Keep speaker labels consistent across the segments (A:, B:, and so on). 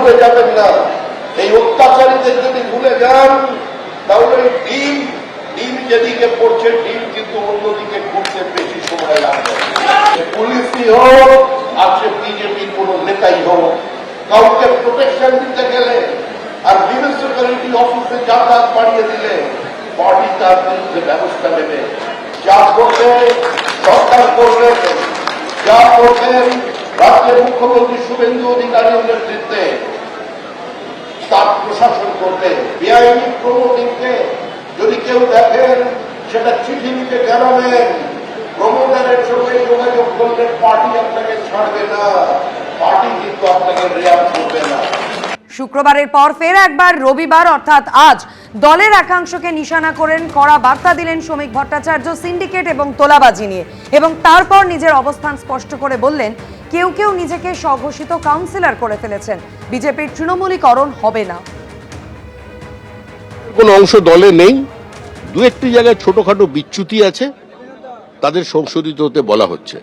A: ভুলে যাবেন না। এই অত্যাচারীদের যদি ভুলে যান তাহলে ডিম যেদিকে পড়ছে ডিম কিন্তু অন্যদিকে ঘুরতে বেশি সময় লাগবে। পুলিশই হোক আর সে বিজেপির কোন নেতাই হোক, কাউকে প্রোটেকশন দিতে গেলে আর মিউনিসিপ্যালিটি অফিসে যাতায়াত বাড়িয়ে দিলে পার্টি তার বিরুদ্ধে ব্যবস্থা নেবে। যা করবে সরকার করবে, যা করবেন রাজ্যের মুখ্যমন্ত্রী শুভেন্দু অধিকারীর নেতৃত্বে তার প্রশাসন করবে। বেআইনি প্রমোটিংকে যদি কেউ দেখেন সেটা চিঠি লিখে জানাবেন। প্রমোটারের সঙ্গে যোগাযোগ করলে পার্টি আপনাকে ছাড়বে না, পার্টি কিন্তু আপনাকে রেয়াত করবে না।
B: শুক্রবারের পর ফের একবার রবিবার অর্থাৎ আজ দলের একাংশকে নিশানা করেন কড়া বার্তা দিলেন শ্রমিক ভট্টাচার্য সিন্ডিকেট এবং তোলাবাজি নিয়ে, এবং তারপর নিজের অবস্থান স্পষ্ট করে বললেন কেউ কেউ নিজেকে স্বঘোষিত কাউন্সিলর করে ফেলেছেন, বিজেপির তৃণমূলীকরণ হবে না।
C: কোন অংশ দলে নেই, দু একটি জায়গায় ছোটখাটো বিচ্যুতি আছে, তাদের সংশোধিত হতে বলা হচ্ছে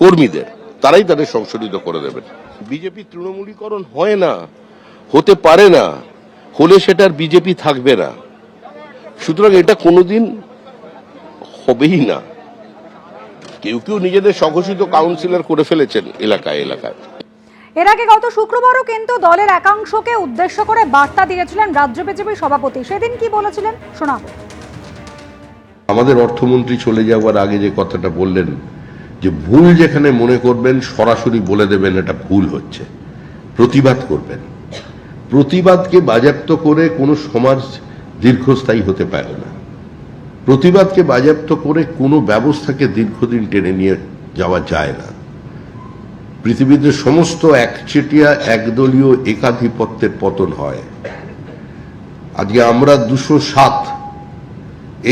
C: কর্মীদের, তারাই তাদের সংশোধিত করে দেবেন। বিজেপি তৃণমূলীকরণ হয় না, হতে পারে না, হলে সেটার বিজেপি থাকবে না। সুতরাং এটা কোনোদিন হবেই না। কেউ কেউ নিজেদের স্বঘোষিত কাউন্সিলর করে ফেলেছেন এলাকায় এলাকায়।
D: এর আগে গত শুক্রবারও কিন্তু দলের একাংশকে উদ্দেশ্য করে বার্তা দিয়েছিলেন রাজ্য বিজেপির সভাপতি। সেদিন কি বলেছিলেন শোনাবো।
C: আমাদের অর্থমন্ত্রী চলে যাওয়ার আগে যে কথাটা বললেন যে ভুল যেখানে মনে করবেন সরাসরি বলে দেবেন এটা ভুল হচ্ছে, প্রতিবাদ করবেন। প্রতিবাদকে বাজেয়াপ্ত করে কোনো সমাজ দীর্ঘস্থায়ী হতে পারে না। প্রতিবাদকে বাজেয়াপ্ত করে কোনো ব্যবস্থাকে দীর্ঘদিন টেনে নিয়ে যাওয়া যায় না। পৃথিবীতে সমস্ত একচেটিয়া একদলীয় একাধিপত্যের পতন হয়। আজকে আমরা 207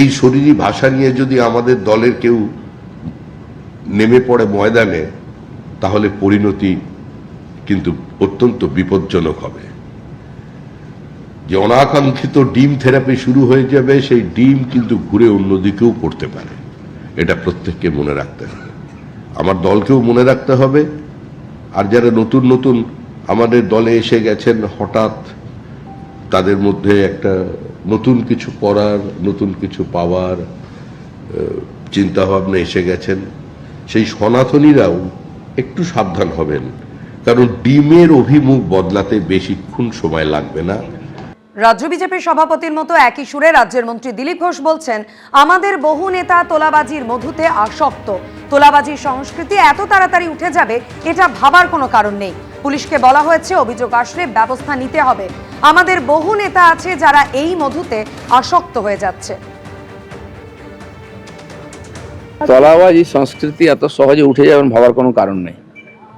C: এই শরীরী ভাষা নিয়ে যদি আমাদের দলের কেউ নেমে পড়ে ময়দানে, তাহলে পরিণতি কিন্তু অত্যন্ত বিপজ্জনক হবে। যে অনাকাঙ্ক্ষিত ডিম থেরাপি শুরু হয়ে যাবে, সেই ডিম কিন্তু ঘুরে অন্যদিকেও পড়তে পারে। এটা প্রত্যেককে মনে রাখতে হবে, আমার দলকেও মনে রাখতে হবে। আর যারা নতুন নতুন আমাদের দলে এসে গেছেন, হঠাৎ তাদের মধ্যে একটা নতুন কিছু করার, নতুন কিছু পাওয়ার চিন্তা ভাবনা এসে গেছেন, সেই সনাতনীরাও একটু সাবধান হবেন, কারণ ডিমের অভিমুখ বদলাতে বেশিক্ষণ সময় লাগবে না।
B: রাজ্য বিজেপির সভাপতির মতো একই সুরে রাজ্যের মন্ত্রী দিলীপ ঘোষ বলছেন আমাদের বহু নেতা তোলাবাজির মধুতে আসক্ত, তোলাবাজির সংস্কৃতি এত তাড়াতাড়ি উঠে যাবে এটা ভাবার কোনো কারণ নেই। পুলিশকে বলা হয়েছে অভিযোগ আসলে ব্যবস্থা নিতে হবে। আমাদের বহু নেতা আছে যারা এই মধুতে আসক্ত হয়ে যাচ্ছে।
E: তোলাবাজি সংস্কৃতি এত সহজে উঠে যাবেন ভাবার কোনো কারণ নেই।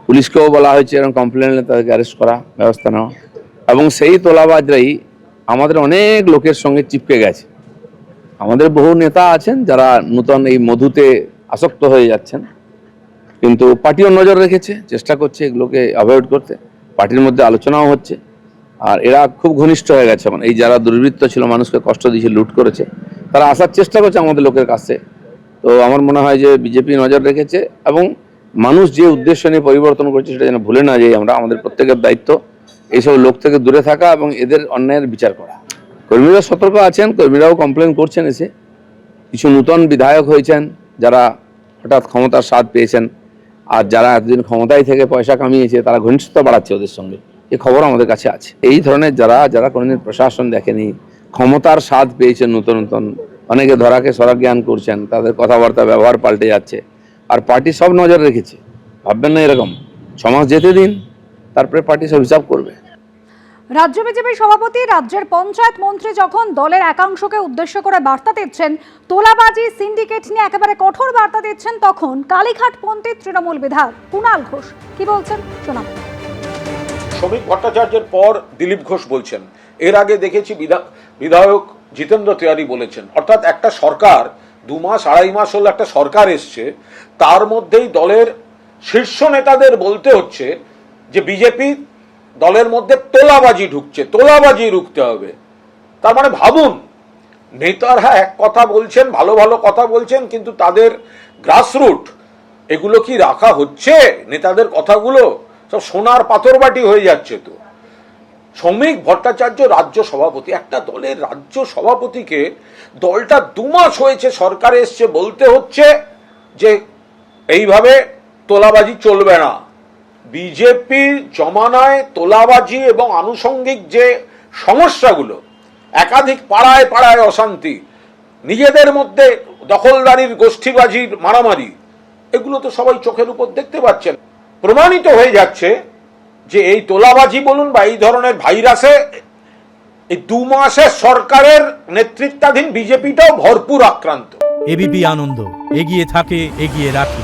E: পুলিশকেও বলা হয়েছে এরকম কমপ্লেন হলে তাদেরকে অ্যারেস্ট করা, ব্যবস্থা নেওয়া। এবং সেই তোলাবাজরাই আমাদের অনেক লোকের সঙ্গে চিপকে গেছে। আমাদের বহু নেতা আছেন যারা নূতন এই মধুতে আসক্ত হয়ে যাচ্ছেন, কিন্তু পার্টিও নজর রেখেছে, চেষ্টা করছে এগুলোকে অ্যাভয়েড করতে। পার্টির মধ্যে আলোচনাও হচ্ছে, আর এরা খুব ঘনিষ্ঠ হয়ে গেছে। মানে এই যারা দুর্বৃত্ত ছিল, মানুষকে কষ্ট দিয়েছে, লুট করেছে, তারা আসার চেষ্টা করছে আমাদের লোকের কাছে। তো আমার মনে হয় যে বিজেপি নজর রেখেছে, এবং মানুষ যে উদ্দেশ্য নিয়ে পরিবর্তন করছে সেটা যেন ভুলে না যাই আমরা। আমাদের প্রত্যেকের দায়িত্ব এইসব লোক থেকে দূরে থাকা এবং এদের অন্যায়ের বিচার করা। কর্মীরা সতর্ক আছেন, কর্মীরাও কমপ্লেন করছেন এসে। কিছু নূতন বিধায়ক হয়েছেন যারা হঠাৎ ক্ষমতার স্বাদ পেয়েছেন, আর যারা এতদিন ক্ষমতায় থেকে পয়সা কামিয়েছে তারা ঘনিষ্ঠতা বাড়াচ্ছে ওদের সঙ্গে, এই খবর আমাদের কাছে আছে। এই ধরনের যারা কোনোদিন প্রশাসন দেখেনি, ক্ষমতার স্বাদ পেয়েছেন, নতুন নতুন অনেকে ধরাকে সরা জ্ঞান করছেন, তাদের কথাবার্তা ব্যবহার পাল্টে যাচ্ছে। আর পার্টি সব নজর রেখেছে, ভাববেন না এরকম 6 মাস যেতে দিন, তারপরে পার্টি সব হিসাব করবে।
D: রাজ্য বিজেপির সভাপতি রাজ্যের পঞ্চায়েত মন্ত্রী যখন দলের একাংশকে উদ্দেশ্য করে বার্তা দিচ্ছেন, তোলাবাজি সিন্ডিকেট নিয়ে একেবারে কঠোর বার্তা দিচ্ছেন, তখন কালীঘাটপন্থী তৃণমূল বিধায়ক কুণাল ঘোষ কি বলছেন শোনাব।
F: শ্রমিক ভট্টাচার্যের পর দিলীপ ঘোষ বলছেন, এর আগে দেখেছি বিধায়ক জিতেন্দ্র তিওয়ারি বলেছেন। অর্থাৎ একটা সরকার 2 মাস 2.5 মাস হলো একটা সরকার এসছে, তার মধ্যেই দলের শীর্ষ নেতাদের বলতে হচ্ছে যে বিজেপি দলের মধ্যে তোলাবাজি ঢুকছে, তোলাবাজি রুখতে হবে। তার মানে ভাবুন, নেতারা এক কথা বলছেন, ভালো ভালো কথা বলছেন, কিন্তু তাদের গ্রাসরুট এগুলো কি রাখা হচ্ছে? নেতাদের কথাগুলো সব সোনার পাথরবাটি হয়ে যাচ্ছে। তো শ্রমিক ভট্টাচার্য রাজ্য সভাপতি, একটা দলের রাজ্য সভাপতিকে দলটা 2 মাস হয়েছে সরকারে এসছে বলতে হচ্ছে যে এইভাবে তোলাবাজি চলবে না। বিজেপির জমানায় তোলাবাজি এবং আনুষঙ্গিক যে সমস্যাগুলো, একাধিক পাড়ায় পাড়ায় অশান্তি, নিজেদের মধ্যে দখলদারির গোষ্ঠীবাজির মারামারি, এগুলো তো সবাই চোখের উপর দেখতে পাচ্ছেন। প্রমাণিত হয়ে যাচ্ছে যে এই তোলাবাজি বলুন বা এই ধরনের ভাইরাসে এই 2 মাসের সরকারের নেতৃত্বাধীন বিজেপিটাও ভরপুর আক্রান্ত।
G: এবিপি আনন্দ, এগিয়ে থাকে, এগিয়ে রাখে।